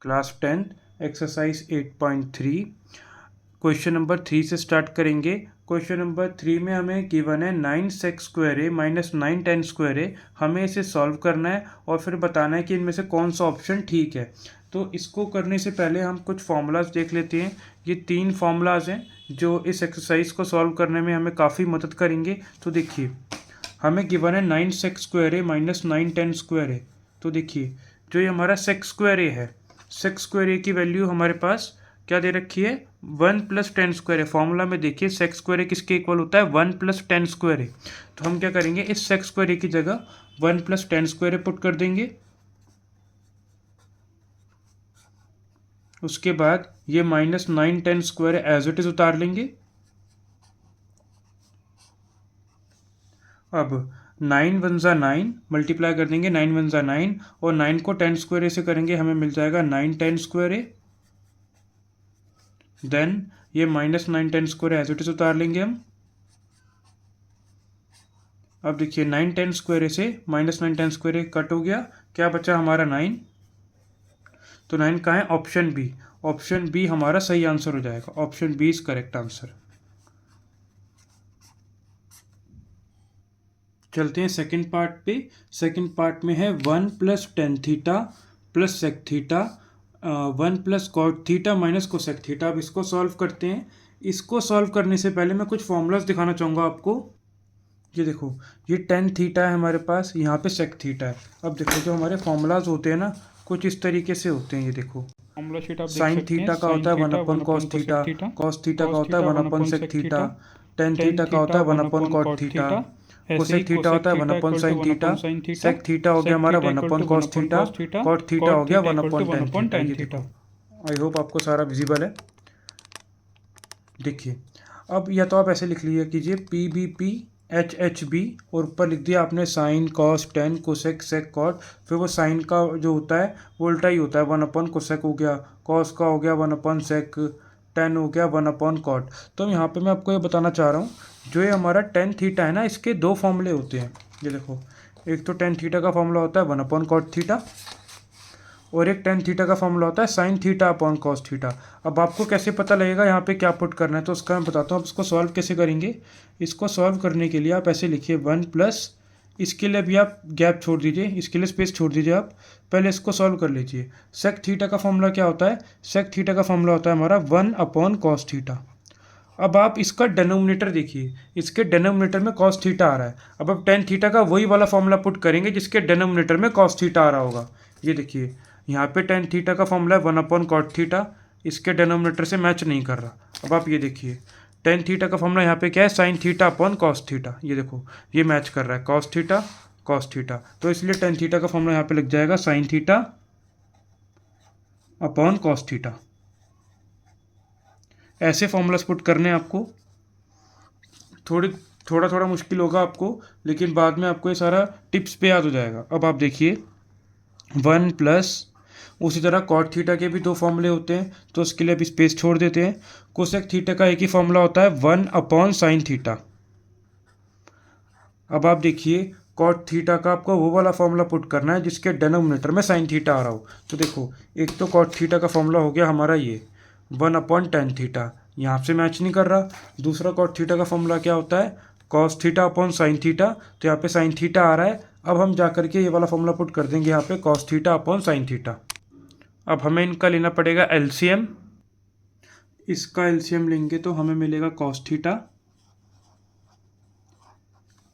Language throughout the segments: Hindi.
क्लास 10 एक्सरसाइज 8.3 क्वेश्चन नंबर 3 से स्टार्ट करेंगे। क्वेश्चन नंबर 3 में हमें गिवन है 9 sec² माइनस 9 tan² हमें इसे सॉल्व करना है और फिर बताना है कि इनमें से कौन सा ऑप्शन ठीक है। तो इसको करने से पहले हम कुछ फार्मूलाज देख लेते हैं। ये 3 फार्मूलाज हैं जो इस एक्सरसाइज को सॉल्व करने में हमें काफ़ी मदद करेंगे। तो देखिए, हमें गिवन है 9 sec² माइनस 9 tan²। तो देखिए, जो ये हमारा sec² है, sec² की वैल्यू हमारे पास क्या दे रखी है, 1 + tan² है। फॉर्मूला में देखिए sec² किसके इक्वल होता है, 1 + tan²। तो हम क्या करेंगे, इस sec² की जगह 1 + tan² पुट कर देंगे। उसके बाद ये minus 9 tan² as it is उतार लेंगे। अब 9 × 1 = 9 मल्टीप्लाई कर देंगे, 9 × 1 = 9 और 9 को tan² से करेंगे, हमें मिल जाएगा 9 tan²। देन ये minus 9 tan² as it is उतार लेंगे हम। अब देखिए 9 tan² से माइनस 9 tan² कट हो गया, क्या बचा हमारा 9। तो 9 कहाँ है, ऑप्शन बी। ऑप्शन बी हमारा सही आंसर हो जाएगा। Option b is correct answer. चलते हैं सेकंड पार्ट पे। सेकंड पार्ट में है 1 + tan θ + sec θ 1 + cot θ minus cosec θ। अब इसको सॉल्व करते हैं। इसको सॉल्व करने से पहले मैं कुछ फॉर्मूलाज दिखाना चाहूँगा आपको। ये देखो, ये tan θ है हमारे पास, यहाँ पे sec θ है। अब देखो, जो हमारे फॉर्मूलाज होते हैं ना, कुछ इस तरीके से होते हैं। ये देखो, फॉर्मूला शीट आप देख साइन सकते हैं। थीटा का होता है 1/cos θ, cos θ का होता है 1/sec θ, tan θ का होता है 1/cot θ, cosec θ होता है 1/sin θ, sec θ हो गया हमारा 1/cos θ, cot θ हो गया 1/tan θ। ये देखो, आई होप आपको सारा विजिबल है। देखिए, अब या तो आप ऐसे लिख लिया कीजिए PBP HHB और ऊपर लिख दिया आपने sine cos tan cosec sec cot. फिर वो साइन का जो होता है वो उल्टा ही होता है, 1/कोसेक हो गया, कॉस का हो गया 1/सेक, टेन हो गया 1/कॉट। तो यहाँ पे मैं आपको ये बताना चाह रहा हूँ, जो ये हमारा tan θ है ना, इसके दो फॉर्मूले होते हैं। ये देखो, एक तो tan θ का फॉर्मूला होता है 1/cot θ और एक tan θ का फॉर्मूला होता है sin θ/cos θ। अब आपको कैसे पता लगेगा यहाँ पे क्या पुट करना है, तो उसका मैं बताता हूँ। आप इसको सॉल्व कैसे करेंगे। इसको सॉल्व करने के लिए आप ऐसे लिखिए 1+, इसके लिए भी आप गैप छोड़ दीजिए, इसके लिए स्पेस छोड़ दीजिए। आप पहले इसको सॉल्व कर लीजिए। sec θ का फॉर्मूला क्या होता है, sec θ का फॉर्मूला होता है हमारा 1/cos θ। अब आप इसका डेनोमिनेटर देखिए, इसके डेनोमिनेटर में cos θ आ रहा है। अब आप tan θ का वही वाला फॉर्मूला पुट करेंगे जिसके डेनोमिनेटर में cos θ आ रहा होगा। ये देखिए, यहाँ पे tan θ का फॉर्मूला है 1/cot θ, इसके डेनोमिनेटर से मैच नहीं कर रहा। अब आप ये देखिए, tan θ का फॉर्मूला यहाँ पे क्या है, sin θ/cos θ। ये देखो, ये मैच कर रहा है, cos θ cos θ। तो इसलिए tan θ का फॉर्मूला यहाँ पे लग जाएगा sin θ/cos θ। ऐसे फॉर्मूलाज पुट करने हैं आपको। थोड़ा थोड़ा मुश्किल होगा आपको, लेकिन बाद में आपको ये सारा टिप्स पे याद हो जाएगा। अब आप देखिए 1+, उसी तरह cot θ के भी दो फॉर्मूले होते हैं, तो उसके लिए भी स्पेस छोड़ देते हैं। cosec θ का एक ही फॉर्मूला होता है 1/sin θ। अब आप देखिए, cot θ का आपको वो वाला फॉर्मूला पुट करना है जिसके डेनोमिनेटर में sin θ आ रहा हो। तो देखो, एक तो cot θ का फॉर्मूला हो गया हमारा ये 1/tan θ, यहाँ से मैच नहीं कर रहा। दूसरा cot θ का फॉर्मूला क्या होता है, cos θ/sin θ, तो यहाँ पे sin θ आ रहा है। अब हम जा करके ये वाला फॉर्मूला पुट कर देंगे यहाँ पे cos θ/sin θ। अब हमें इनका लेना पड़ेगा एलसीएम। इसका एलसीएम लेंगे तो हमें मिलेगा cos θ।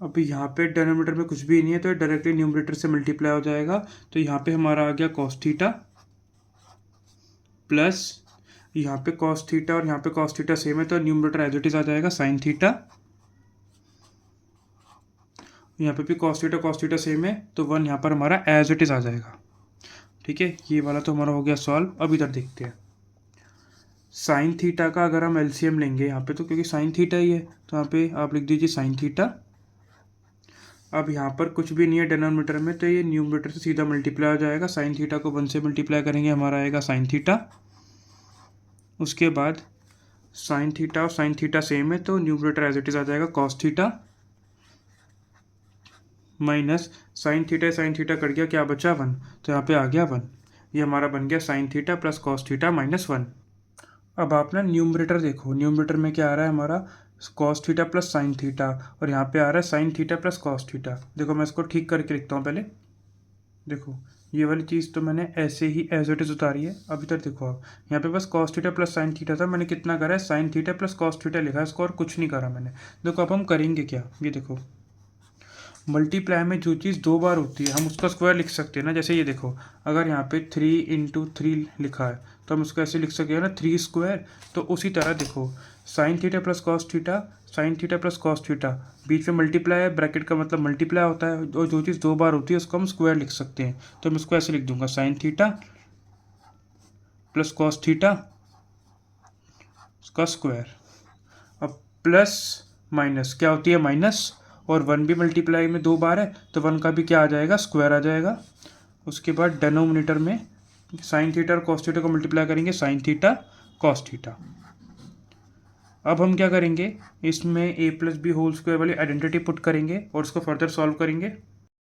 अभी यहाँ पे डिनोमिनेटर में कुछ भी नहीं है, तो डायरेक्टली न्यूमरेटर से मल्टीप्लाई हो जाएगा। तो यहाँ पे हमारा आ गया cos θ प्लस यहाँ पे cos θ और यहाँ पे cos θ सेम है, तो न्यूमरेटर एज इट इज आ जाएगा sin θ। यहाँ पे भी cos θ सेम है, तो 1 यहाँ पर हमारा एज इट इज आ जाएगा। ठीक है, ये वाला तो हमारा हो गया सॉल्व। अब इधर देखते हैं साइन थीटा का। अगर हम एलसीएम लेंगे यहाँ पे, तो क्योंकि साइन थीटा ही है, तो यहाँ पे आप लिख दीजिए साइन थीटा। अब यहाँ पर कुछ भी नहीं है डिनोमिनेटर में, तो ये न्यूमरेटर से सीधा मल्टीप्लाई हो जाएगा। साइन थीटा को 1 से मल्टीप्लाई करेंगे, हमारा आएगा साइन थीटा। उसके बाद साइन थीटा और साइन थीटा सेम है, तो न्यूमरेटर एज इट इज आ जाएगा cos theta minus sine theta cut गया, क्या बचा 1, तो यहाँ पे आ गया 1। ये हमारा बन गया sign theta plus cos theta minus 1। अब आप ना न्यूमरेटर देखो, न्यूमरेटर में क्या आ रहा है हमारा cos theta plus sign theta, और यहाँ पे आ रहा है sine theta plus cos theta. देखो मैं इसको ठीक करके लिखता हूँ पहले। देखो ये वाली चीज़ तो मैंने ऐसे ही एज इट इज उतारी है। अभी तक देखो आप यहाँ पे बस cos theta plus sine theta था, मैंने कितना करा है sine theta plus cos theta लिखा है इसको, और कुछ नहीं करा मैंने। देखो अब हम करेंगे क्या, ये देखो मल्टीप्लाई में जो चीज़ दो बार होती है हम उसका स्क्वायर लिख सकते हैं ना। जैसे ये देखो अगर यहाँ पे 3 × 3 लिखा है तो हम उसको ऐसे लिख सकते हैं ना 3 स्क्वायर। तो उसी तरह देखो sine theta plus cos theta, sine theta plus cos theta, बीच में मल्टीप्लाई है, ब्रैकेट का मतलब मल्टीप्लाई होता है, और जो चीज़ दो बार होती है उसको हम स्क्वायर लिख सकते हैं। तो मैं इसको ऐसे लिख दूंगा sine theta plus cos theta उसका स्क्वायर। अब प्लस माइनस क्या होती है माइनस, और 1 भी मल्टीप्लाई में दो बार है तो 1 का भी क्या आ जाएगा स्क्वायर आ जाएगा। उसके बाद डिनोमिनेटर में साइन थीटा और कॉस थीटा को मल्टीप्लाई करेंगे, साइन थीटा कॉस थीटा। अब हम क्या करेंगे, इसमें a plus b whole square वाली आइडेंटिटी पुट करेंगे और उसको फर्दर सॉल्व करेंगे।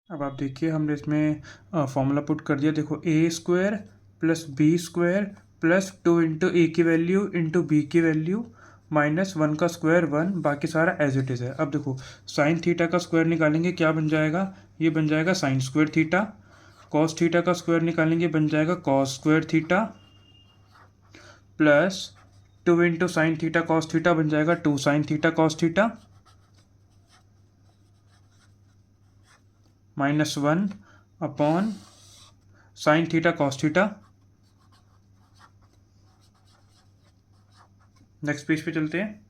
अब आप देखिए हमने इसमें फॉर्मूला पुट कर दिया। देखो A square plus B square plus 2 into A की वैल्यू इंटू बी की वैल्यू माइनस 1 का स्क्वायर 1, बाकी सारा एज इट इज़ है। अब देखो साइन थीटा का स्क्वायर निकालेंगे, क्या बन जाएगा, ये बन जाएगा sine square theta. Cos theta का स्क्वायर निकालेंगे, बन जाएगा cos square theta, plus 2 into sine theta cos theta बन जाएगा 2 sine theta cos theta, minus 1 upon sine theta cos theta. Next page पे चलते हैं।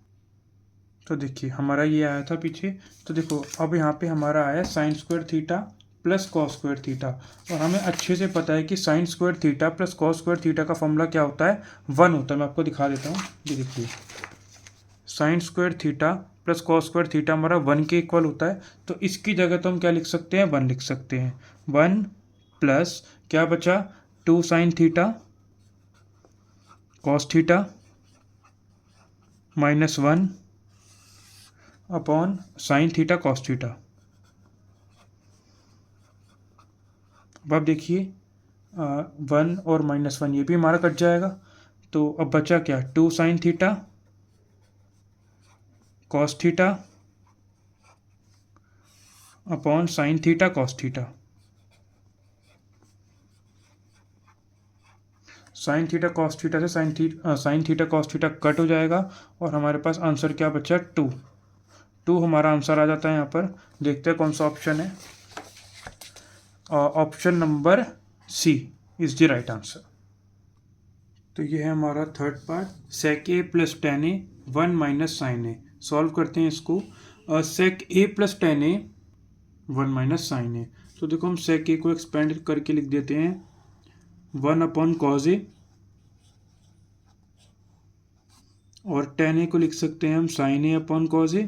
तो देखिए हमारा ये आया था पीछे, तो देखो अब यहाँ पे हमारा आया sign square theta plus cos square theta, और हमें अच्छे से पता है कि sign square theta plus cos square theta का फॉर्मूला क्या होता है 1 होता है। मैं आपको दिखा देता हूँ, ये देखिए sign square theta plus cos square theta हमारा 1 के इक्वल होता है। तो इसकी जगह तो हम क्या लिख सकते हैं 1 लिख सकते हैं। 1 प्लस क्या बचा 2 sine theta cos theta minus 1 upon sine theta cos theta. अब आप देखिए 1 और माइनस 1 ये भी हमारा कट जाएगा, तो अब बचा क्या 2 sine theta cos theta upon sine theta cos theta. Sine theta cos theta से sine theta cos theta cut हो जाएगा, और हमारे पास आंसर क्या बचा 2 हमारा आंसर आ जाता है यहाँ पर। देखते हैं कौन सा ऑप्शन है, option number c is the right answer. तो ये है हमारा third part, sec a plus tan a 1 minus sine a. Solve करते हैं इसको। Sec a plus tan a 1 minus sine a. तो देखो हम सेक ए को एक्सपेंड करके लिख देते हैं 1 अपॉन कॉज ए, और टेन ए को लिख सकते हैं हम साइन ए अपॉन कॉज ए।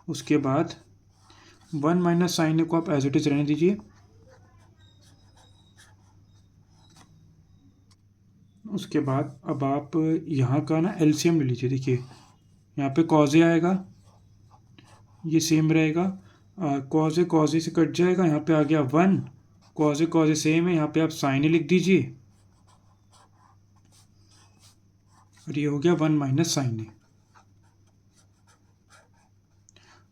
उसके बाद 1 माइनस साइन ए को आप एज इट इज रहने दीजिए। उसके बाद अब आप यहाँ का ना एलसीएम ले लीजिए। देखिए यहाँ पे कॉज ए आएगा, ये सेम रहेगा, कॉज ए से कट जाएगा, यहाँ पे आ गया 1, कॉज ए सेम है, यहाँ पे आप साइन ए लिख दीजिए, और ये हो गया 1 माइनस साइन ए।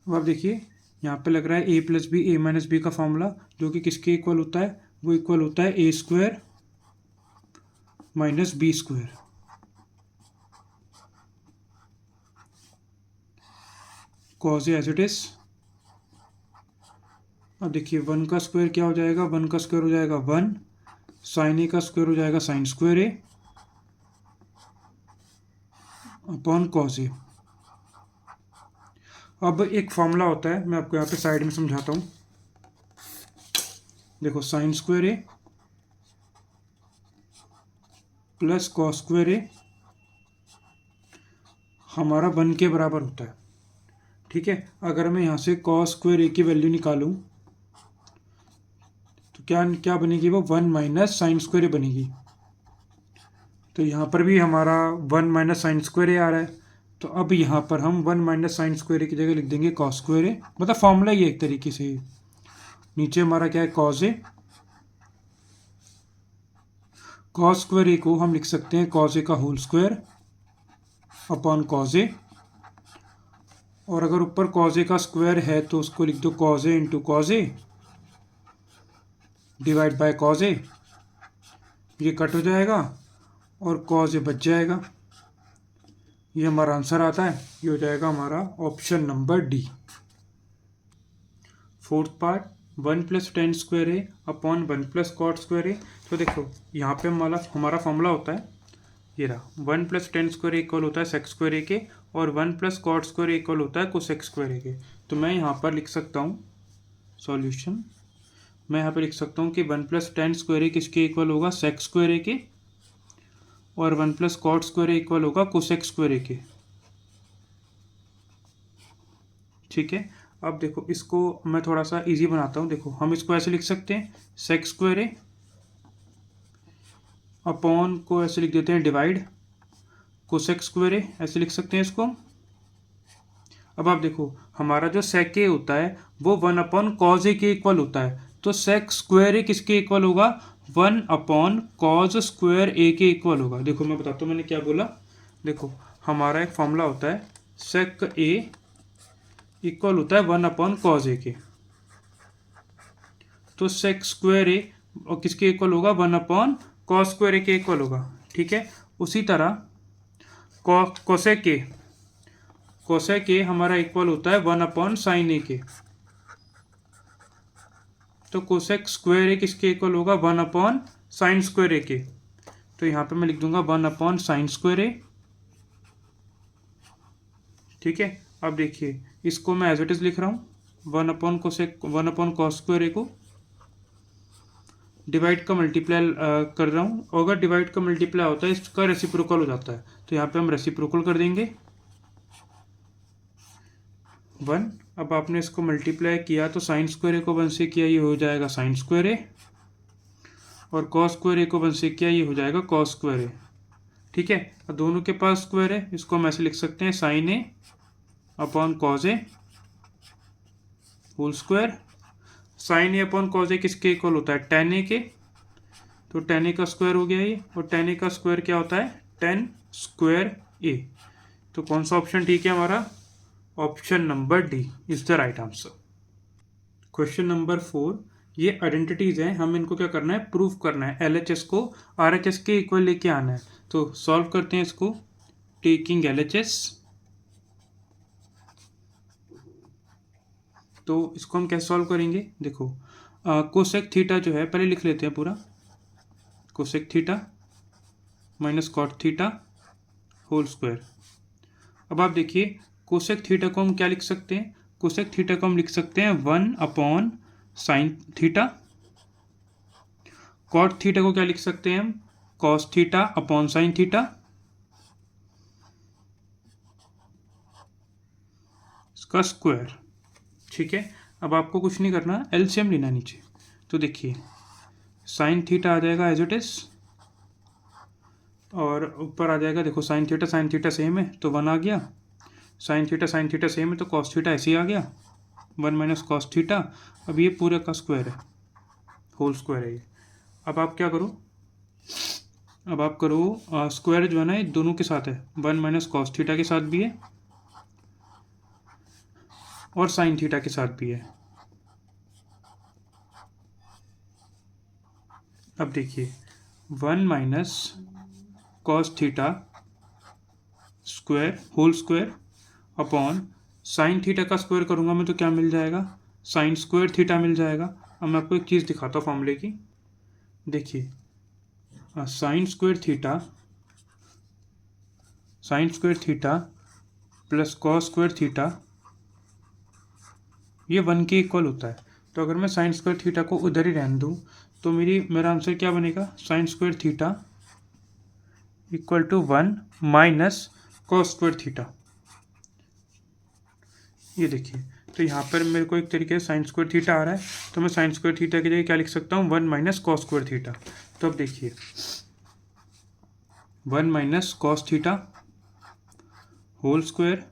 अब आप देखिए यहाँ पे लग रहा है ए प्लस बी ए माइनस बी का फॉर्मूला, जो कि किसके इक्वल होता है, वो इक्वल होता है A square minus B square. Cos A as it is. अब देखिए 1 का स्क्वायर क्या हो जाएगा, 1 का स्क्वायर हो जाएगा 1, साइन ए का स्क्वायर हो जाएगा sine square A upon cos ए। अब एक फॉर्मूला होता है, मैं आपको यहाँ पे साइड में समझाता हूँ। देखो साइन स्क्वायर ए प्लस कॉस स्क्वायर ए हमारा 1 के बराबर होता है, ठीक है। अगर मैं यहाँ से कॉस स्क्वायर ए की वैल्यू निकालूँ तो क्या बनेगी, वो 1 माइनस साइन स्क्वायर ए बनेगी। तो यहाँ पर भी हमारा 1 माइनस साइन स्क्वायर ए आ रहा है, तो अब यहाँ पर हम 1 माइनस साइन स्क्वायर ए की जगह लिख देंगे कॉस स्क्वायर ए। मतलब फॉर्मूला ये एक तरीके से। नीचे हमारा क्या है, कॉज ए। कॉस स्क्वायर ए को हम लिख सकते हैं कॉज ए का होल स्क्वायर अपॉन कॉज ए, और अगर ऊपर कॉज ए का स्क्वायर है तो उसको लिख दो cos A into cos A divide by cos A. ये कट हो जाएगा और कॉज ए बच जाएगा। ये हमारा आंसर आता है, ये हो जाएगा हमारा option number D. Fourth part, 1 + tan square A upon 1 + cot square A. तो देखो यहाँ पे हमारा फॉर्मूला होता है, ये रहा, 1 + tan स्क्वायर इक्वल होता है sec स्क्वायर ए के, और 1 + cot स्क्वायर इक्वल होता है cosec स्क्वायर ए के। तो मैं यहाँ पर लिख सकता हूँ सॉल्यूशन, मैं यहाँ पे लिख सकता हूँ कि 1 + tan स्क्वायर ए किसके इक्वल होगा, sec स्क्वायर ए के, और 1 + cot स्क्वायर ए इक्वल होगा cosec स्क्वायर ए के। ठीक है, अब देखो इसको मैं थोड़ा सा इजी बनाता हूँ। देखो हम इसको ऐसे लिख सकते हैं, sec स्क्वायर ए अपॉन को ऐसे लिख देते हैं डिवाइड cosec स्क्वायर ए, ऐसे लिख सकते हैं इसको। अब आप देखो हमारा जो sec ए होता है वो 1/cos ए के इक्वल होता है, तो sec स्क्वायर ए किसके इक्वल होगा, 1/cos स्क्वायर ए के इक्वल होगा। देखो मैं बताता हूँ मैंने क्या बोला। देखो हमारा एक फॉर्मूला होता है, sec ए इक्वल होता है 1/cos ए के, तो sec स्क्वायर ए और किसके इक्वल होगा, 1/cos स्क्वायर ए के इक्वल होगा। ठीक है, उसी तरह कोसेक ए हमारा इक्वल होता है 1/sin ए के, तो कोसेक स्क्वायर ए किसके इक्वल होगा, 1/sin स्क्वायर ए के। तो यहाँ पे मैं लिख दूंगा 1/sin स्क्वायर ए। ठीक है, अब देखिए इसको मैं एज इट इज लिख रहा हूँ, 1/cos स्क्वायर ए को डिवाइड का मल्टीप्लाई कर रहा हूँ, और अगर डिवाइड का मल्टीप्लाई होता है इसका रेसिप्रोकल हो जाता है, तो यहाँ पे हम रेसिप्रोकल कर देंगे 1। अब आपने इसको मल्टीप्लाई किया तो साइन स्क्वायर ए को 1 से किया, ये हो जाएगा साइन स्क्वायर ए, और कॉस स्क्वायर ए को 1 से किया, ये हो जाएगा कॉस स्क्वायर ए। ठीक है, अब दोनों के पास स्क्वायर है, इसको हम ऐसे लिख सकते हैं sign a upon cos A whole square. Sign a upon cos ए किसके इक्वल होता है, tan ए के, तो tan ए का स्क्वायर हो गया ये, और tan ए का स्क्वायर क्या होता है, tan स्क्वायर ए। तो कौन सा ऑप्शन ठीक है हमारा, option number D is the right answer. Question number 4, ये आइडेंटिटीज हैं, हम इनको क्या करना है, प्रूफ करना है। LHS को RHS के इक्वल लेके आना है, तो सॉल्व करते हैं इसको, टेकिंग LHS। तो इसको हम कैसे सॉल्व करेंगे, देखो कोसेक थीटा जो है पहले लिख लेते हैं पूरा, cosec theta minus cot theta whole square. अब आप देखिए कोसेक थीटा को हम क्या लिख सकते हैं, कोसेक थीटा को हम लिख सकते हैं 1/sin थीटा। कॉट थीटा को क्या लिख सकते हैं हम, cos theta upon sine theta. इसका स्क्वायर। ठीक है, अब आपको कुछ नहीं करना, एलसीएम लेना नीचे। तो देखिए साइन थीटा आ जाएगा एज इट इज, और ऊपर आ जाएगा, देखो साइन थीटा सेम है तो 1 आ गया, साइन थीटा सेम है तो कॉस थीटा ऐसे ही आ गया, 1 - cos थीटा। अब ये पूरे का स्क्वायर है, होल स्क्वायर है ये। अब आप क्या करो, अब आप करो स्क्वायर जो है ना ये दोनों के साथ है, 1 - cos थीटा के साथ भी है और साइन थीटा के साथ भी है। अब देखिए 1 - cos theta square whole square upon sine theta का स्क्वायर करूंगा मैं तो क्या मिल जाएगा, साइन स्क्वायर थीटा मिल जाएगा। अब मैं आपको एक चीज़ दिखाता हूँ फॉर्मूले की, देखिए sign square theta plus cos square theta ये 1 के इक्वल होता है। तो अगर मैं साइन स्क्वायर थीटा को उधर ही रहने दूँ तो मेरा आंसर क्या बनेगा, sine square theta equal to 1 minus cos square theta. ये देखिए, तो यहाँ पर मेरे को एक तरीके से साइन स्क्वायर थीटा आ रहा है, तो मैं साइन स्क्वायर थीटा की जगह क्या लिख सकता हूँ, 1 - cos स्क्वायर थीटा। तो अब देखिए 1 - cos theta whole square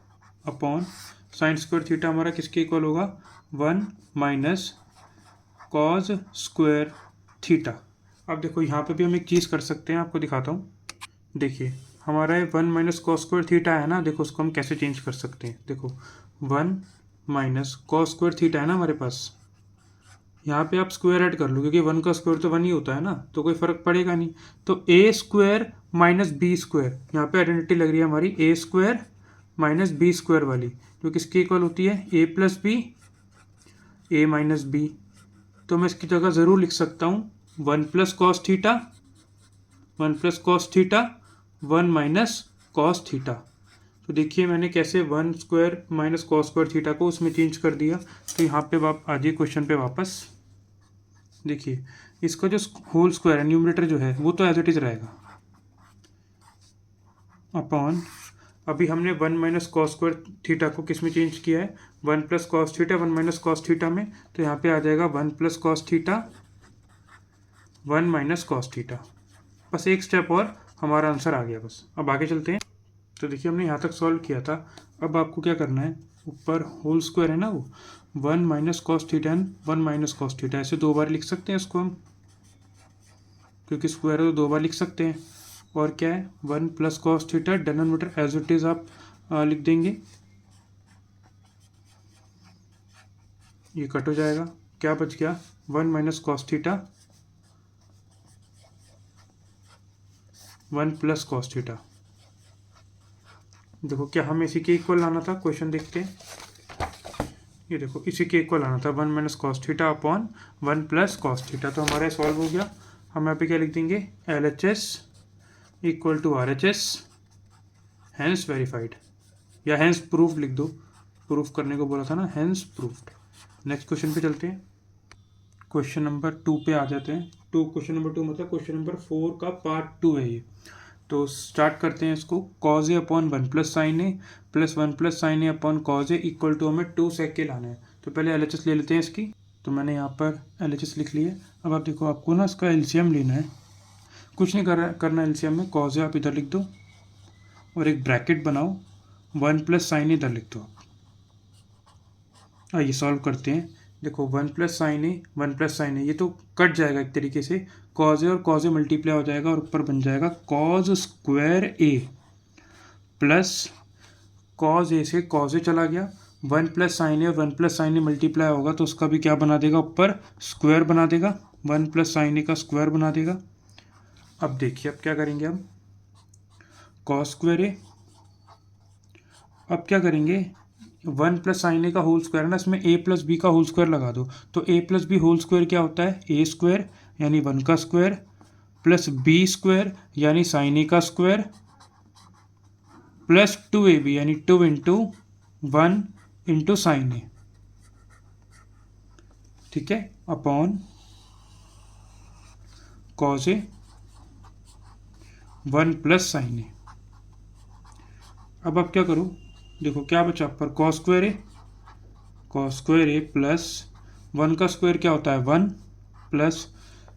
upon sine square theta हमारा किसके इक्वल होगा, 1 - कॉज स्क्वायर थीटा। अब देखो यहाँ पे भी हम एक चीज़ कर सकते हैं, आपको दिखाता हूँ। देखिए हमारा ये 1 माइनस कॉस स्क्वायर थीटा है ना, देखो उसको हम कैसे चेंज कर सकते हैं। देखो 1 माइनस कॉस स्क्वायर थीटा है ना हमारे पास, यहाँ पे आप स्क्वायर ऐड कर लो क्योंकि 1 का स्क्वायर तो 1 ही होता है ना, तो कोई फर्क पड़ेगा नहीं। तो ए स्क्वायर माइनस बी स्क्वायर, यहाँ पे आइडेंटिटी लग रही है हमारी ए स्क्वायर माइनस बी स्क्वायर वाली, जो किसकी इक्वल होती है ए प्लस बी, ए माइनस बी। तो मैं इसकी जगह ज़रूर लिख सकता हूँ 1 plus cos theta, 1 plus cos theta 1 minus cos theta. तो देखिए मैंने कैसे 1 square minus cos square theta को उसमें चेंज कर दिया। तो यहाँ पे आ जाइए क्वेश्चन पे वापस। देखिए इसका जो होल स्क्वायर है, न्यूमरेटर जो है वो तो एज इट इज रहेगा, अपॉन अभी हमने 1 माइनस कॉस स्क्वायर थीटा को किस में चेंज किया है, 1 plus cos theta 1 minus cos theta में। तो यहाँ पे आ जाएगा 1 plus cos theta 1 minus cos theta. बस एक स्टेप और हमारा आंसर आ गया। बस अब आगे चलते हैं। तो देखिए हमने यहाँ तक सॉल्व किया था। अब आपको क्या करना है, ऊपर होल स्क्वायर है ना वो 1 minus cos theta and 1 minus cos theta, ऐसे दो बार लिख सकते हैं इसको हम, क्योंकि स्क्वायर है तो दो बार लिख सकते हैं। और क्या है 1 plus cos theta, denominator as it is आप लिख देंगे, ये कट हो जाएगा। क्या बच गया 1 minus cos theta 1 plus cos theta. देखो क्या हमें इसी के इक्वल लाना था, क्वेश्चन देखते हैं। ये देखो इसी के इक्वल आना था 1 minus cos theta upon 1 plus cos theta. तो हमारा सॉल्व हो गया। हम यहाँ पे क्या लिख देंगे, LHS equal to RHS, hence verified, या हैंस प्रूफ लिख दो, प्रूफ करने को बोला था ना, हैंस प्रूफ्ड। नेक्स्ट क्वेश्चन पे चलते हैं। क्वेश्चन नंबर 2 पे आ जाते हैं। क्वेश्चन नंबर 2 मतलब क्वेश्चन नंबर 4 का पार्ट 2 है ये। तो स्टार्ट करते हैं इसको। Cos a upon 1 plus sine a plus 1 plus sine a upon cos a equal to हमें 2 सेक के लाना है। तो पहले LHS ले लेते हैं इसकी। तो मैंने यहाँ पर LHS लिख लिया। अब आप देखो आपको ना इसका LCM लेना है, कुछ नहीं करना LCM में। कॉज ए आप इधर लिख दो और एक ब्रैकेट बनाओ, 1 प्लस साइन ए इधर लिख दो। आइए सॉल्व करते हैं। देखो 1 प्लस साइन ए 1 प्लस साइन ए, ये तो कट जाएगा एक तरीके से, कॉज ए और कॉज ए मल्टीप्लाई हो जाएगा और ऊपर बन जाएगा कॉज स्क्वायर ए प्लस कॉज ए से कॉज ए चला गया, 1 प्लस साइन ए और 1 प्लस साइन ए मल्टीप्लाई होगा तो उसका भी क्या बना देगा, ऊपर स्क्वायर बना देगा, 1 प्लस साइन ए का स्क्वायर बना देगा। अब देखिए अब क्या करेंगे हम, कॉस स्क्वायर ए, अब क्या करेंगे 1 प्लस साइन ए का होल स्क्वायर है ना, इसमें a प्लस बी का होल स्क्वायर लगा दो। तो a plus b whole square क्या होता है, a स्क्वायर यानी 1 का स्क्वायर प्लस बी स्क्वायर यानी साइन ए का स्क्वायर प्लस 2ab यानी 2 इंटू 1 इंटू साइन ए, ठीक है, अपॉन कॉज ए 1 प्लस साइन ए। अब आप क्या करो, देखो क्या बचा पर कॉस स्क्वायर ए प्लस 1 का स्क्वायर क्या होता है 1 प्लस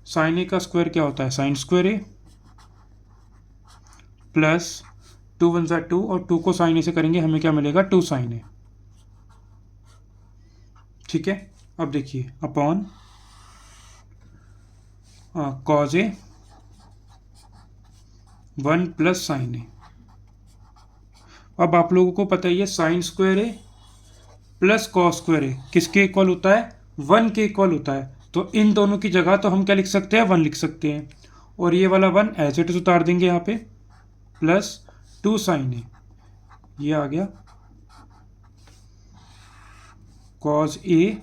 साइन ए का स्क्वायर क्या होता है साइन स्क्वायर ए प्लस 2 1 सा 2 और 2 को साइन ए से करेंगे हमें क्या मिलेगा 2 साइन ए, ठीक है। अब देखिए अपॉन कॉज ए 1 प्लस साइन ए। अब आप लोगों को पता ही है साइन स्क्वायर ए प्लस कॉस स्क्वायर ए किसके इक्वल होता है, 1 के इक्वल होता है। तो इन दोनों की जगह तो हम क्या लिख सकते हैं 1 लिख सकते हैं, और ये वाला 1 एज इट इज उतार देंगे यहाँ पे, प्लस 2 साइन ए, ये आ गया कॉस ए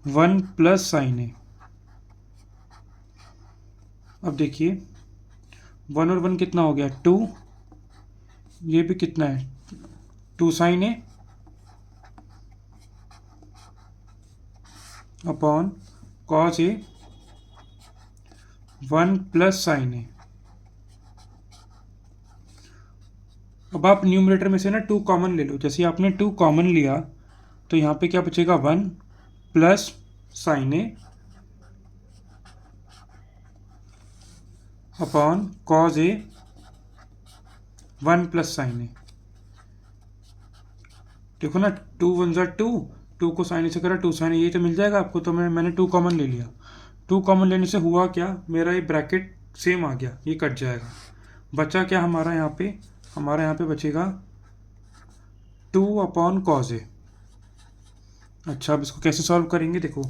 1 प्लस साइन ए। अब देखिए 1 और 1 कितना हो गया 2, ये भी कितना है 2 sign a upon cos A 1 plus sine ए। अब आप न्यूमरेटर में से ना 2 कॉमन ले लो, जैसे आपने 2 कॉमन लिया तो यहाँ पे क्या बचेगा 1 plus sine a upon cos A 1 plus sine ए। देखो ना 2 1 ज़ा 2, टू को साइन से करा, टू साइन, ये तो मिल जाएगा आपको। तो मैंने टू कॉमन ले लिया। टू कॉमन लेने से हुआ क्या, मेरा ये ब्रैकेट सेम आ गया, ये कट जाएगा। बचा क्या हमारा यहाँ पे, हमारा यहाँ पे बचेगा 2/cos ए। अच्छा, अब इसको कैसे सॉल्व करेंगे, देखो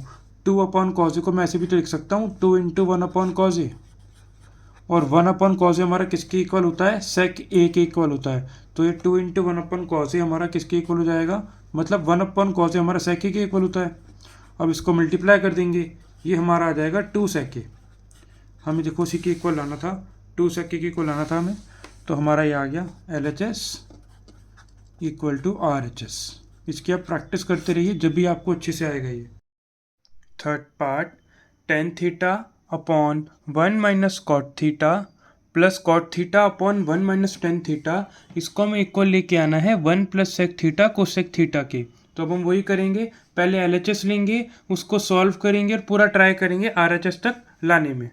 2/cos ए को मैं ऐसे भी तो लिख सकता हूँ 2 × 1/cos ए, और 1/cos ए हमारा किसके इक्वल होता है, sec ए के इक्वल होता है। तो ये 2 × 1/cos ए हमारा किसके इक्वल हो जाएगा, मतलब 1/cos ए हमारा sec ए के इक्वल होता है। अब इसको मल्टीप्लाई कर देंगे, ये हमारा आ जाएगा 2 sec ए। हमें देखो उसी के इक्वल लाना था, 2 sec ए के इक्वल लाना था हमें। तो हमारा ये आ गया LHS इक्वल टू RHS। इसकी आप प्रैक्टिस करते रहिए, जब भी आपको अच्छे से आएगा ये। Third part, tan theta upon 1 - cot theta plus cot theta upon 1 - tan theta, इसको हमें इक्वल लेके आना है 1 + sec थीटा cosec थीटा के। तो अब हम वही करेंगे, पहले LHS लेंगे, उसको सॉल्व करेंगे और पूरा ट्राई करेंगे RHS तक लाने में।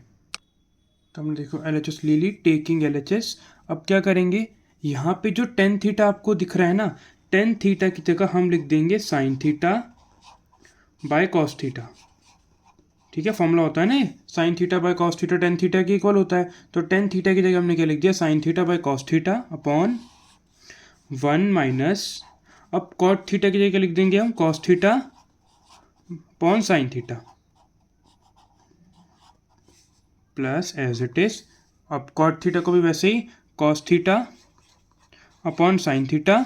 तो हमने देखो LHS ले ली, टेकिंग LHS। अब क्या करेंगे, यहाँ पे जो tan थीटा आपको दिख रहा है ना, tan थीटा की जगह हम लिख देंगे sin theta by cos theta. ठीक है, फॉर्मूला होता है ना, sin theta by cos theta tan theta के इक्वल होता है। तो tan थीटा की जगह हमने क्या लिख दिया, sin theta by cos theta upon 1 - अब cot थीटा की जगह लिख देंगे हम cos theta upon sin theta plus as it is. अब cot थीटा को भी वैसे ही cos theta upon sin theta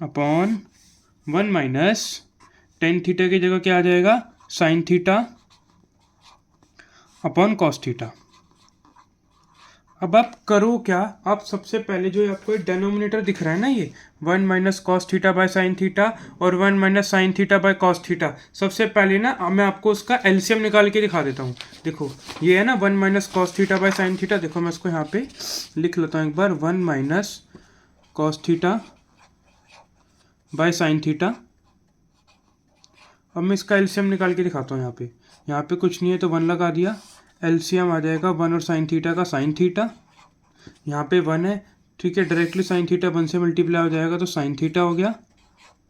upon 1 - tan theta की जगह क्या आ जाएगा, sin theta upon cos theta. अब आप करो क्या, आप सबसे पहले जो आपको डेनोमिनेटर दिख रहा है ना, ये 1 - cos theta by sin theta और 1 - sin theta by cos theta, सबसे पहले ना मैं आपको उसका एलसीएम निकाल के दिखा देता हूँ। देखो ये है ना 1 - cos theta by sin theta. देखो मैं इसको यहाँ पे लिख लेता हूँ एक बार, 1 - cos theta by sin theta. अब मैं इसका एलसीएम निकाल के दिखाता हूँ। यहाँ पे कुछ नहीं है तो 1 लगा दिया, एलसीएम आ जाएगा 1 और sin थीटा का sin थीटा। यहाँ पे 1 है, ठीक है, डायरेक्टली sin थीटा 1 से मल्टीप्लाई हो जाएगा तो sin थीटा हो गया,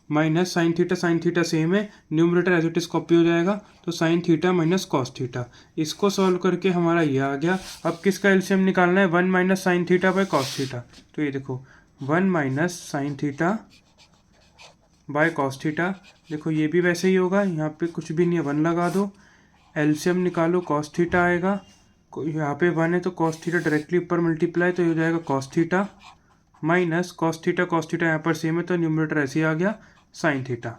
माइनस sin थीटा सेम है, numerator as it is copy हो जाएगा, तो sin theta minus cos theta. इसको सॉल्व करके हमारा ये आ गया। अब किसका एलसीएम निकालना है, 1 - sin theta by cos theta. तो ये देखो 1 - sin theta by cos theta. देखो ये भी वैसे ही होगा, यहाँ पे कुछ भी नहीं है, 1 लगा दो, एलसीएम निकालो cos थीटा आएगा, यहाँ पे 1 है तो cos थीटा डायरेक्टली ऊपर मल्टीप्लाई, तो ये हो जाएगा cos theta minus cos theta यहाँ पर सेम है तो न्यूमरेटर ऐसे ही आ गया sin थीटा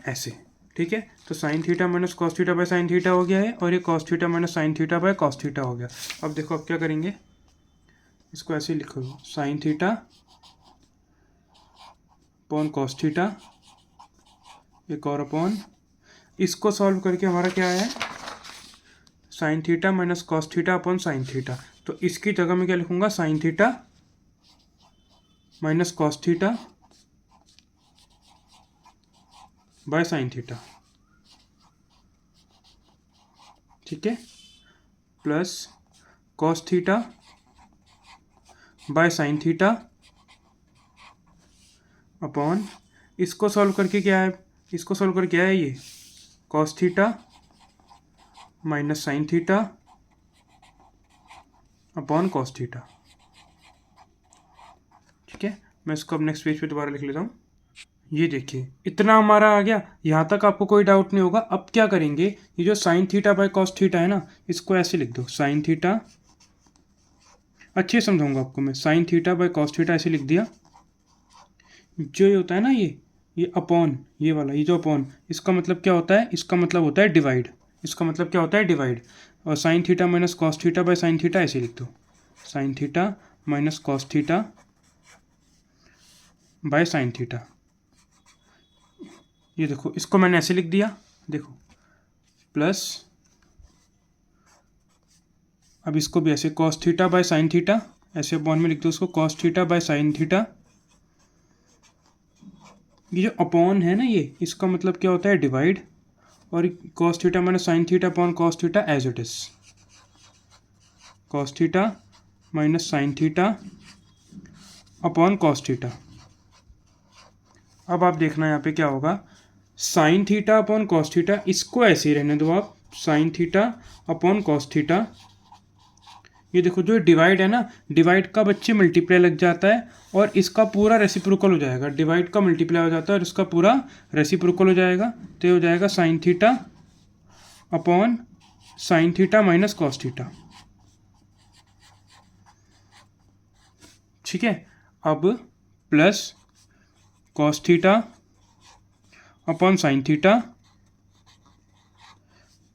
ऐसे। ठीक है, तो sin theta minus cos theta by sin theta हो गया है, और ये cos theta minus sin theta by cos theta हो गया। अब देखो अब क्या करेंगे, इसको ऐसे लिखो sin theta upon cos theta, एक और अपॉन, इसको सॉल्व करके हमारा क्या है, sin theta minus cos theta upon sin theta. तो इसकी जगह मैं क्या लिखूंगा, sin theta minus cos theta by sin theta. ठीक है, plus cos theta by sin theta upon, इसको सॉल्व करके क्या है, इसको सॉल्व करके क्या है, ये cos theta minus sin theta upon cos theta. ठीक है, मैं इसको अब नेक्स्ट पेज पे दोबारा लिख लेता हूँ। ये देखिए इतना हमारा आ गया, यहाँ तक आपको कोई डाउट नहीं होगा। अब क्या करेंगे, ये जो sin theta by cos theta है ना, इसको ऐसे लिख दो, sin थीटा, अच्छे समझाऊंगा आपको मैं, sin theta by cos theta ऐसे लिख दिया। जो ये होता है ना, ये अपॉन, ये वाला, ये जो अपॉन, इसका मतलब क्या होता है, इसका मतलब होता है डिवाइड, इसका मतलब क्या होता है डिवाइड। और sin theta minus cos theta by sin theta ऐसे लिख दो, sin theta minus cos theta by sin theta. ये देखो इसको मैंने ऐसे लिख दिया, देखो प्लस, अब इसको भी ऐसे cos theta by sin theta ऐसे अपॉन में लिख दो उसको, cos theta by sin theta. ये जो अपॉन है ना, ये इसका मतलब क्या होता है डिवाइड, और cos theta minus sin theta upon cos theta as it is, cos theta minus sin theta upon cos theta. अब आप देखना यहाँ पे क्या होगा, sine theta upon cos theta, इसको ऐसे ही रहने दो आप, sine theta upon cos theta. ये देखो जो डिवाइड है ना, डिवाइड का बच्चे मल्टीप्लाई लग जाता है और इसका पूरा रेसिप्रोकल हो जाएगा। डिवाइड का मल्टीप्लाई हो जाता है और इसका पूरा रेसिप्रोकल हो जाएगा। तो ये हो जाएगा sine theta upon sine theta minus cos theta. ठीक है, अब plus cos theta upon sine theta,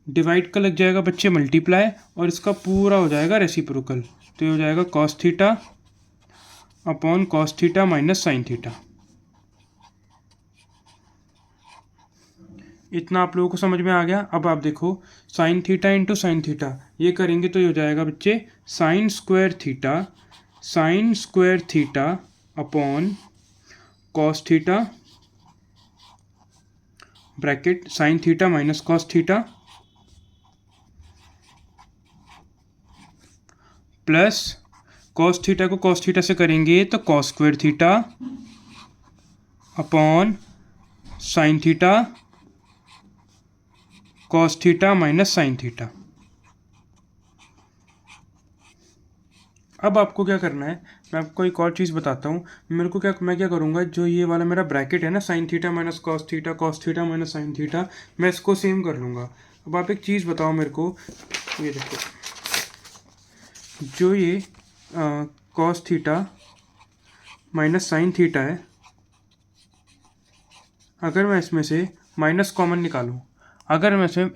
divide का लग जाएगा बच्चे मल्टीप्लाई और इसका पूरा हो जाएगा रेसिप्रोकल। तो ये हो जाएगा cos theta upon cos theta minus sine theta. इतना आप लोगों को समझ में आ गया। अब आप देखो sine theta into sine theta, ये करेंगे तो ये हो जाएगा बच्चे sign square theta upon cos theta bracket sign theta minus cos theta plus cos theta को कॉस थीटा से करेंगे तो cos square theta upon sine theta cos theta minus sine theta. अब आपको क्या करना है, मैं आपको एक और चीज़ बताता हूँ। मैं क्या करूँगा, जो ये वाला मेरा ब्रैकेट है ना, sign theta minus cos theta minus sine theta, मैं इसको सेम कर लूँगा। अब आप एक चीज़ बताओ मेरे को, ये देखो जो ये cos theta minus sine theta है, अगर मैं इसमें से माइनस कॉमन निकालूं,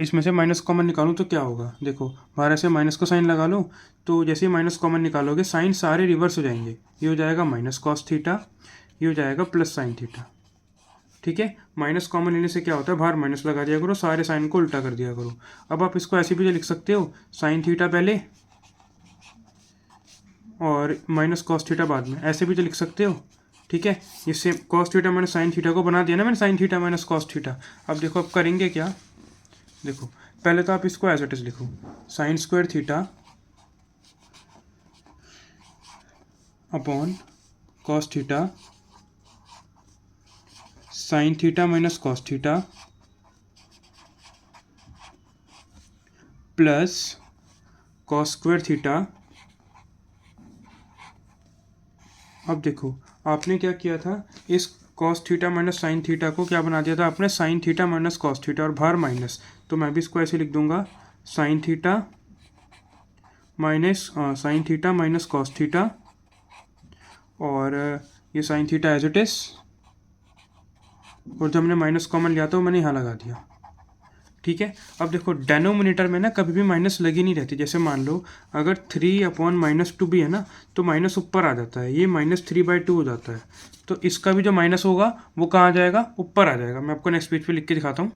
इसमें से माइनस कॉमन निकालूं तो क्या होगा, देखो बाहर से माइनस को साइन लगा लूँ तो जैसे ही माइनस कॉमन निकालोगे साइन सारे रिवर्स हो जाएंगे। ये हो जाएगा माइनस कॉस थीटा, ये हो जाएगा प्लस साइन थीटा। ठीक है, माइनस कॉमन लेने से क्या होता है, बाहर माइनस लगा दिया करो, सारे साइन को उल्टा कर दिया करो। अब आप इसको ऐसे भी तो लिख सकते हो, साइन थीटा पहले और माइनस कॉस थीटा बाद में, ऐसे भी तो लिख सकते हो। ठीक है, ये same cos theta minus sine theta को बना दिया ना मैंने, sign theta minus cos theta. अब देखो अब करेंगे क्या, देखो पहले तो आप इसको एज इट इज लिखो, sign square theta upon cos theta sine theta minus cos theta plus cos square theta. अब देखो आपने क्या किया था, इस cos theta minus sine theta को क्या बना दिया था आपने, sign theta minus cos theta और बाहर माइनस। तो मैं भी इसको ऐसे लिख दूंगा, sine theta minus cos theta, और ये sine theta as it is, और जब मैंने माइनस कॉमन लिया तो मैंने यहाँ लगा दिया। ठीक है, अब देखो डेनोमिनेटर में ना कभी भी माइनस लगी नहीं रहती। जैसे मान लो अगर 3/-2 भी है ना, तो माइनस ऊपर आ जाता है, ये -3/2 हो जाता है। तो इसका भी जो माइनस होगा वो कहाँ आ जाएगा, ऊपर आ जाएगा। मैं आपको नेक्स्ट पेज पे लिख के दिखाता हूँ।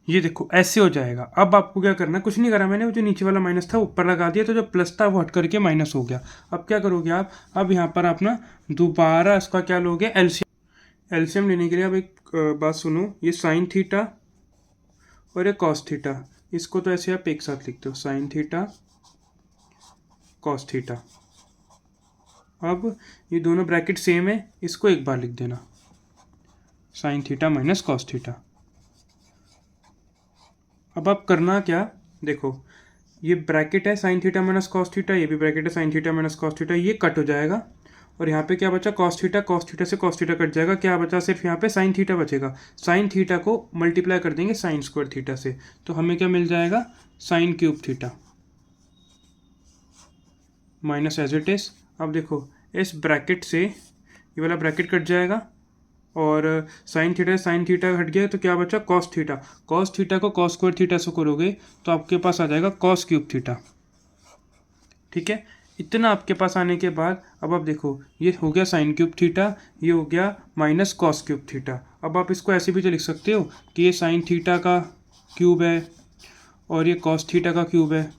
ये देखो ऐसे हो जाएगा। अब आपको क्या करना है, कुछ नहीं करा मैंने, वो जो नीचे वाला माइनस था ऊपर लगा दिया, तो जो प्लस था वो हट करके माइनस हो गया। अब क्या करोगे आप, अब यहाँ पर आप ना दोबारा इसका क्या लोगे, एलसीएम लेने के लिए। अब एक बात सुनो, ये साइन थीटा और ये कॉस थीटा, इसको तो ऐसे आप एक साथ लिखते हो, साइन थीटा कॉस थीटा। अब ये दोनों ब्रैकेट सेम है, इसको एक बार लिख देना, sign theta minus cos theta. अब आप करना क्या, देखो ये ब्रैकेट है sine theta minus cos theta, ये भी ब्रैकेट है sine theta minus cos theta, ये कट हो जाएगा और यहाँ पे क्या बचा, कॉस थीटा से कॉस थीटा कट जाएगा, क्या बचा, सिर्फ यहाँ पे साइन थीटा बचेगा। साइन थीटा को मल्टीप्लाई कर देंगे साइन स्क्वायर थीटा से, तो हमें क्या मिल जाएगा, sine cube theta minus as it is. अब देखो इस ब्रैकेट से ये वाला ब्रैकेट कट जाएगा और साइन थीटा हट गया, तो क्या बचा, कॉस थीटा को कॉस स्क्वायर थीटा से करोगे तो आपके पास आ जाएगा कॉस क्यूब थीटा। ठीक है, इतना आपके पास आने के बाद अब आप देखो ये हो गया साइन क्यूब थीटा, ये हो गया माइनस कॉस क्यूब थीटा। अब आप इसको ऐसे भी तो लिख सकते हो कि ये साइन थीटा का क्यूब है और ये कॉस थीटा का क्यूब है,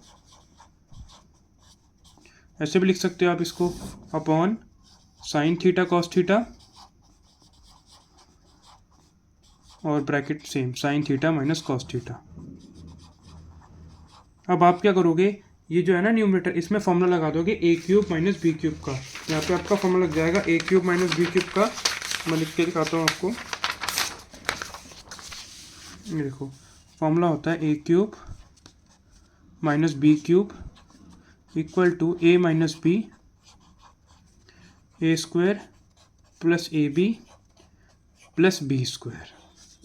ऐसे भी लिख सकते हो आप इसको, upon sine theta cos theta और bracket same sine theta minus cos theta. अब आप क्या करोगे, ये जो है ना न्यूमरेटर, इसमें फॉर्मूला लगा दोगे a cube minus b cube का। यहाँ पे आपका फॉर्मूला लग जाएगा a cube minus b cube का। मैं लिख के दिखाता हूँ आपको, ये देखो फॉर्मूला होता है a³ minus b³ equal to a minus b a² plus ab plus b²।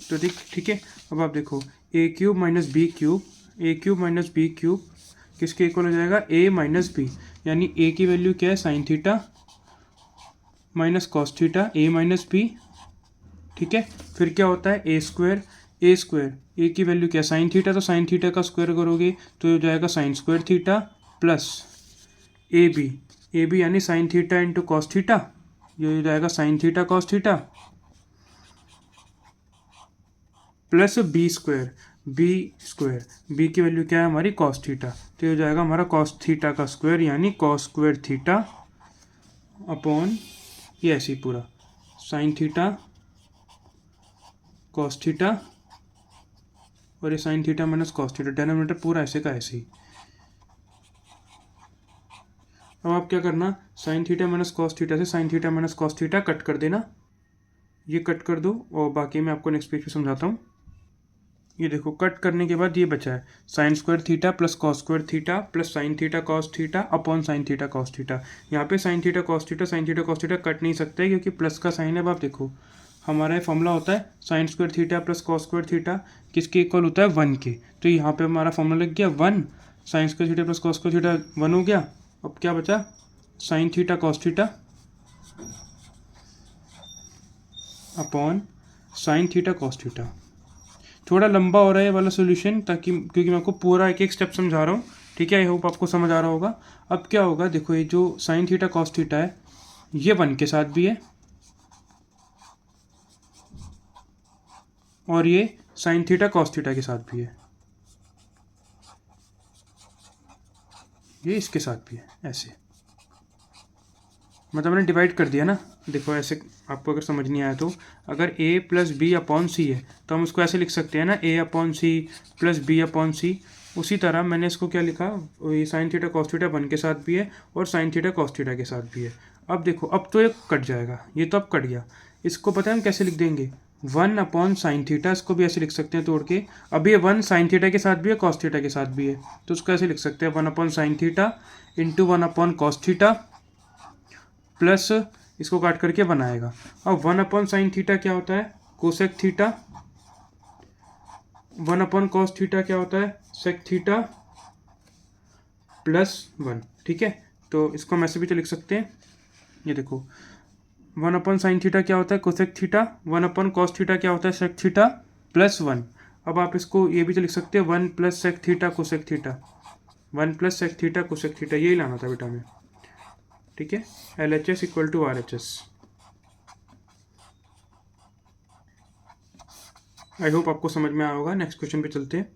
तो ठीक है। अब आप देखो a³ minus b³ minus b³ किसके इक्वल हो जाएगा, a माइनस बी, यानी a की वैल्यू क्या है, sine theta minus cos theta a minus b. ठीक है, फिर क्या होता है a² a की वैल्यू क्या है, साइन थीटा, तो साइन थीटा का स्क्वायर करोगे तो ये हो जाएगा sine square theta plus A B यानी sine theta into cos theta, ये हो जाएगा sine theta cos theta plus B की वैल्यू क्या है हमारी, कॉस थीटा, तो ये हो जाएगा हमारा कॉस थीटा का स्क्वायर यानी कॉस स्क्वायर थीटा अपॉन ये ऐसे ही पूरा साइन थीटा कॉस थीटा और ये sine theta minus cos theta, denominator पूरा ऐसे का ऐसे ही। अब आप क्या करना, sine theta minus cos theta से sine theta minus cos theta cut कर देना, ये कट कर दो और बाकी मैं आपको नेक्स्ट पेज पे समझाता हूँ। ये देखो कट करने के बाद ये बचा है sign square theta plus cos square theta plus sign theta cos theta upon sine theta cos theta. यहाँ पे sign theta cos theta cut नहीं सकते क्योंकि प्लस का साइन है। अब आप देखो हमारा फॉर्मूला होता है sign square theta plus cos square theta किसके इक्वल होता है, 1 के। तो यहाँ पे हमारा फॉर्मूला लग गया 1, sign square theta plus cos square theta 1 हो गया। अब क्या बचा, sign theta cos theta upon sine theta cos theta. थोड़ा लंबा हो रहा है ये वाला सोल्यूशन ताकि क्योंकि मैं आपको पूरा एक एक स्टेप समझा रहा हूँ। ठीक है, आई होप आपको समझ आ रहा होगा। अब क्या होगा, देखो ये जो साइन थीटा कॉस थीटा है ये 1 के साथ भी है और ये साइन थीटा कॉस थीटा के साथ भी है, ये इसके साथ भी है, ऐसे मतलब मैंने डिवाइड कर दिया ना। देखो ऐसे आपको अगर समझ नहीं आया तो अगर a प्लस बी अपॉन सी है तो हम उसको ऐसे लिख सकते हैं ना, a upon C plus B upon C. उसी तरह मैंने इसको क्या लिखा, ये साइन थीटा कॉस थीटा 1 के साथ भी है और साइन थीटा कॉस थीटा के साथ भी है। अब देखो अब तो ये कट जाएगा, ये तो अब कट गया। इसको पता है हम कैसे लिख देंगे, 1 अपॉन साइन थीटा, इसको भी ऐसे लिख सकते हैं तोड़ के। अब ये 1 साइन थीटा के साथ भी है कॉस थीटा के साथ भी है तो उसको ऐसे लिख सकते हैं 1 upon sine theta into 1 upon cos theta plus इसको काट करके बनाएगा। अब 1 अपॉन साइन थीटा क्या होता है, cosec theta, 1 upon cos theta क्या होता है, सेक थीटा प्लस 1। ठीक है, तो इसको हम ऐसे भी तो लिख सकते हैं। ये देखो 1 अपॉन साइन थीटा क्या होता है, cosec theta, 1 upon cos theta क्या होता है, सेक थीटा प्लस 1। अब आप इसको ये भी तो लिख सकते हैं 1 plus sec theta cosec theta, 1 plus sec theta cosec theta, यही लाना था बेटा में। ठीक है, LHS equal to RHS। I hope आपको समझ में आया होगा। नेक्स्ट क्वेश्चन पे चलते हैं।